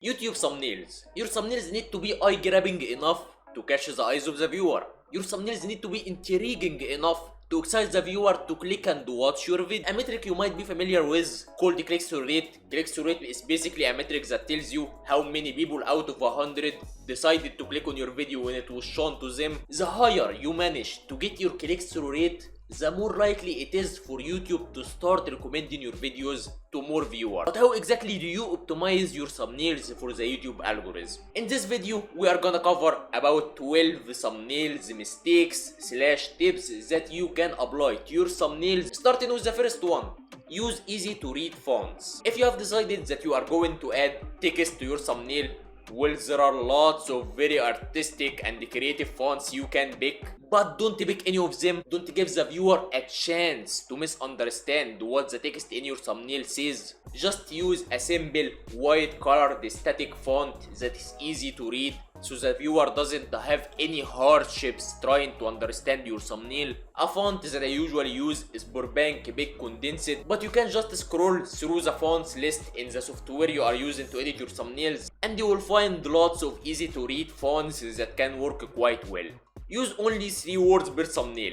YouTube thumbnails. Your thumbnails need to be eye-grabbing enough to catch the eyes of the viewer. Your thumbnails need to be intriguing enough to excite the viewer to click and watch your video. A metric you might be familiar with called click-through rate. Click-through rate is basically a metric that tells you how many people out of 100 decided to click on your video when it was shown to them. The higher you manage to get your click-through rate, the more likely it is for YouTube to start recommending your videos to more viewers. But how exactly do you optimize your thumbnails for the YouTube algorithm? In this video, we are gonna cover about 12 thumbnails mistakes / tips that you can apply to your thumbnails, starting with the first one. Use easy to read fonts. If you have decided that you are going to add text to your thumbnail, well, there are lots of very artistic and creative fonts you can pick, but don't pick any of them. Don't give the viewer a chance to misunderstand what the text in your thumbnail says. Just use a simple white colored static font that is easy to read, so the viewer doesn't have any hardships trying to understand your thumbnail. A font that I usually use is Burbank Big Condensed, but you can just scroll through the fonts list in the software you are using to edit your thumbnails, and you will find lots of easy to read fonts that can work quite well. Use only 3 words per thumbnail.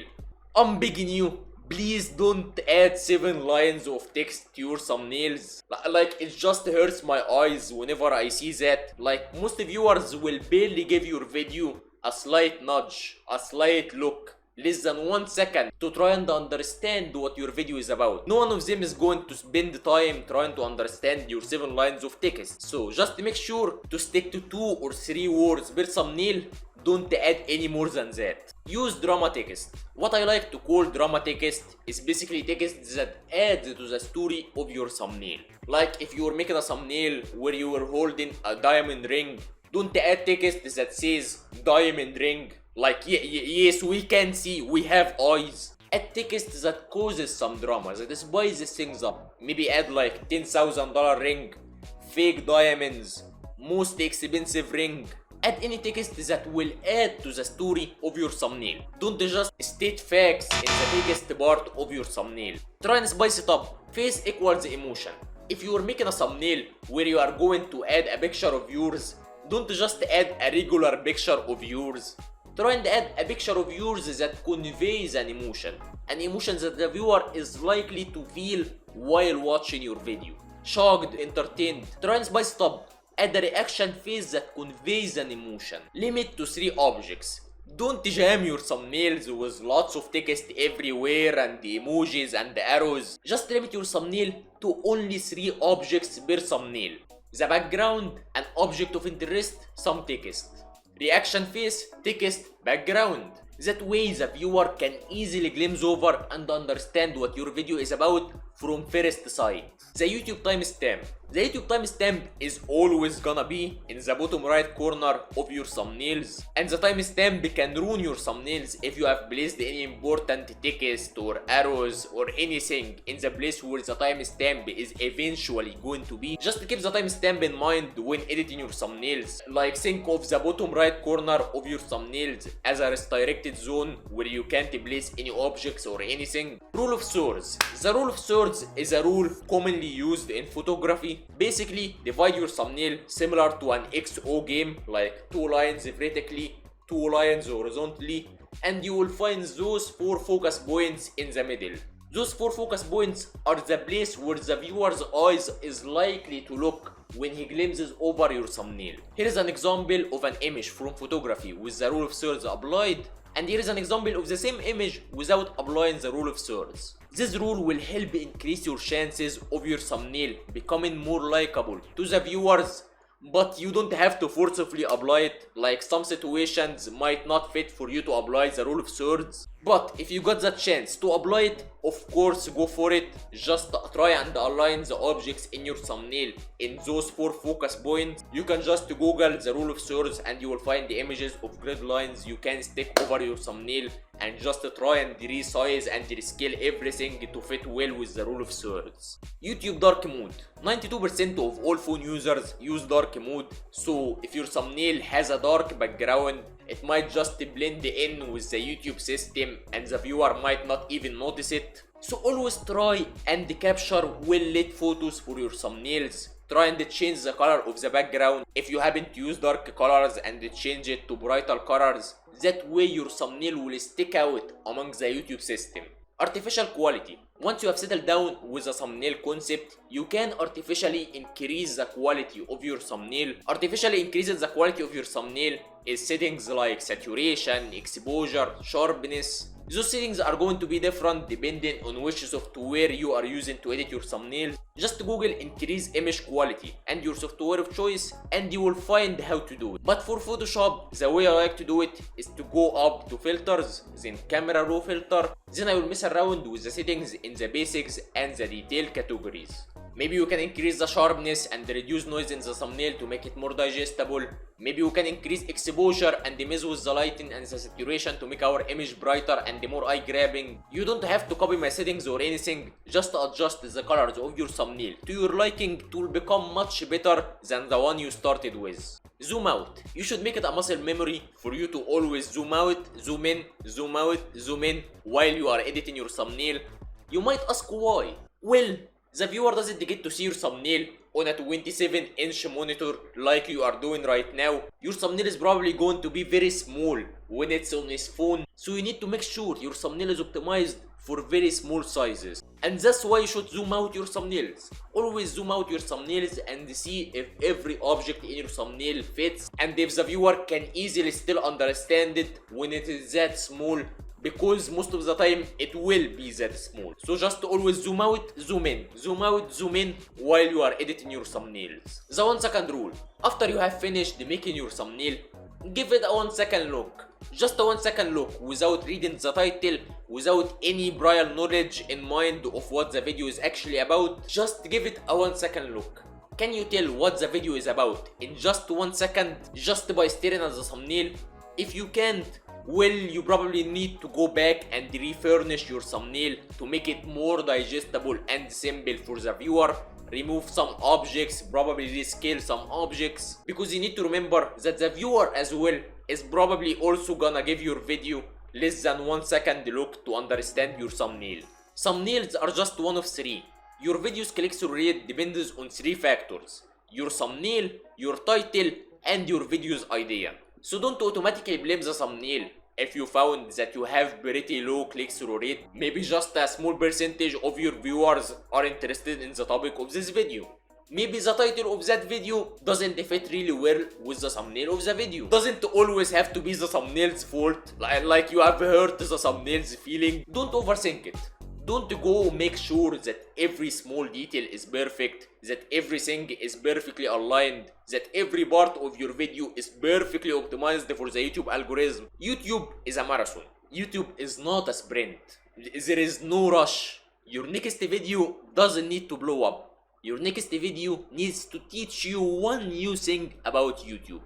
I'm begging you, please don't add 7 lines of text to your thumbnails. Like, it just hurts my eyes whenever I see that. Like, most viewers will barely give your video a slight nudge, a slight look, less than 1 second to try and understand what your video is about. No one of them is going to spend time trying to understand your 7 lines of text. So just make sure to stick to 2 or 3 words per thumbnail. Don't add any more than that. Use drama text. What I like to call drama text is basically text that adds to the story of your thumbnail. Like if you are making a thumbnail where you are holding a diamond ring, don't add text that says diamond ring. Like, yes, we can see, we have eyes. Add text that causes some drama, that spices things up. Maybe add like $10,000 ring, fake diamonds, most expensive ring. Add any text that will add to the story of your thumbnail. Don't just state facts in the biggest part of your thumbnail. Try and spice it up. Face equals emotion. If you are making a thumbnail where you are going to add a picture of yours, don't just add a regular picture of yours. Try and add a picture of yours that conveys an emotion that the viewer is likely to feel while watching your video. Shocked, entertained. Try and spice it up. Add a reaction face that conveys an emotion. Limit to 3 objects. Don't jam your thumbnails with lots of text everywhere and emojis and arrows. Just limit your thumbnail to only 3 objects per thumbnail. The background, an object of interest, some text. Reaction face, text, background. That way the viewer can easily glimpse over and understand what your video is about from first sight. The YouTube timestamp. The YouTube timestamp is always gonna be in the bottom right corner of your thumbnails, and the timestamp can ruin your thumbnails if you have placed any important text or arrows or anything in the place where the timestamp is eventually going to be. Just keep the timestamp in mind when editing your thumbnails. Like, think of the bottom right corner of your thumbnails as a restricted zone where you can't place any objects or anything. Rule of thirds. The rule of thirds is a rule commonly used in photography. Basically, divide your thumbnail similar to an XO game, like 2 lines vertically, 2 lines horizontally, and you will find those 4 focus points in the middle. Those 4 focus points are the place where the viewer's eyes is likely to look when he glimpses over your thumbnail. Here is an example of an image from photography with the rule of thirds applied, and here is an example of the same image without applying the rule of thirds. This rule will help increase your chances of your thumbnail becoming more likable to the viewers, but you don't have to forcefully apply it. Like, some situations might not fit for you to apply the rule of thirds, but if you got the chance to apply it, of course go for it. Just try and align the objects in your thumbnail in those 4 focus points. You can just Google the rule of thirds and you will find the images of grid lines you can stick over your thumbnail, and just try and resize and rescale everything to fit well with the rule of thirds. YouTube dark mode. 92% of all phone users use dark mode, so if your thumbnail has a dark background, it might just blend in with the YouTube system and the viewer might not even notice it. So always try and capture well lit photos for your thumbnails. Try and change the color of the background if you happen to use dark colors and change it to brighter colors. That way your thumbnail will stick out among the YouTube system. Artificial quality. Once you have settled down with a thumbnail concept, you can artificially increase the quality of your thumbnail. Artificially increasing the quality of your thumbnail is settings like saturation, exposure, sharpness. Those settings are going to be different depending on which software you are using to edit your thumbnail. Just Google increase image quality and your software of choice and you will find how to do it. But for Photoshop, the way I like to do it is to go up to filters, then camera raw filter, then I will mess around with the settings in the basics and the detail categories. Maybe you can increase the sharpness and reduce noise in the thumbnail to make it more digestible. Maybe you can increase exposure and mess with the lighting and the saturation to make our image brighter and more eye-grabbing. You don't have to copy my settings or anything, just adjust the colors of your thumbnail to your liking to become much better than the one you started with. Zoom out. You should make it a muscle memory for you to always zoom out, zoom in, zoom out, zoom in while you are editing your thumbnail. You might ask why? Well, the viewer doesn't get to see your thumbnail on a 27-inch monitor like you are doing right now. Your thumbnail is probably going to be very small when it's on his phone, so you need to make sure your thumbnail is optimized for very small sizes. And that's why you should zoom out your thumbnails. Always zoom out your thumbnails and see if every object in your thumbnail fits and if the viewer can easily still understand it when it is that small, because most of the time it will be that small. So just always zoom out, zoom in, zoom out, zoom in while you are editing your thumbnails. The 1 second rule. After you have finished making your thumbnail, give it a 1 second look. Just a 1 second look without reading the title, without any prior knowledge in mind of what the video is actually about. Just give it a 1 second look. Can you tell what the video is about in just 1 second just by staring at the thumbnail? If you can't, well, you probably need to go back and refurnish your thumbnail to make it more digestible and simple for the viewer. Remove some objects, probably rescale some objects, because you need to remember that the viewer as well is probably also gonna give your video less than 1 second look to understand your thumbnail. Thumbnails are just one of three. Your video's click-through rate depends on 3 factors: your thumbnail, your title, and your video's idea. So don't automatically blame the thumbnail if you found that you have pretty low click-through rate. Maybe just a small percentage of your viewers are interested in the topic of this video. Maybe the title of that video doesn't fit really well with the thumbnail of the video. Doesn't always have to be the thumbnail's fault, like you have hurt the thumbnail's feeling. Don't overthink it. Don't go make sure that every small detail is perfect, that everything is perfectly aligned, that every part of your video is perfectly optimized for the YouTube algorithm. YouTube is a marathon. YouTube is not a sprint. There is no rush. Your next video doesn't need to blow up. Your next video needs to teach you one new thing about YouTube.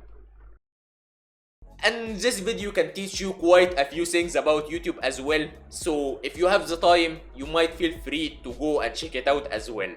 And this video can teach you quite a few things about YouTube as well, so if you have the time, you might feel free to go and check it out as well.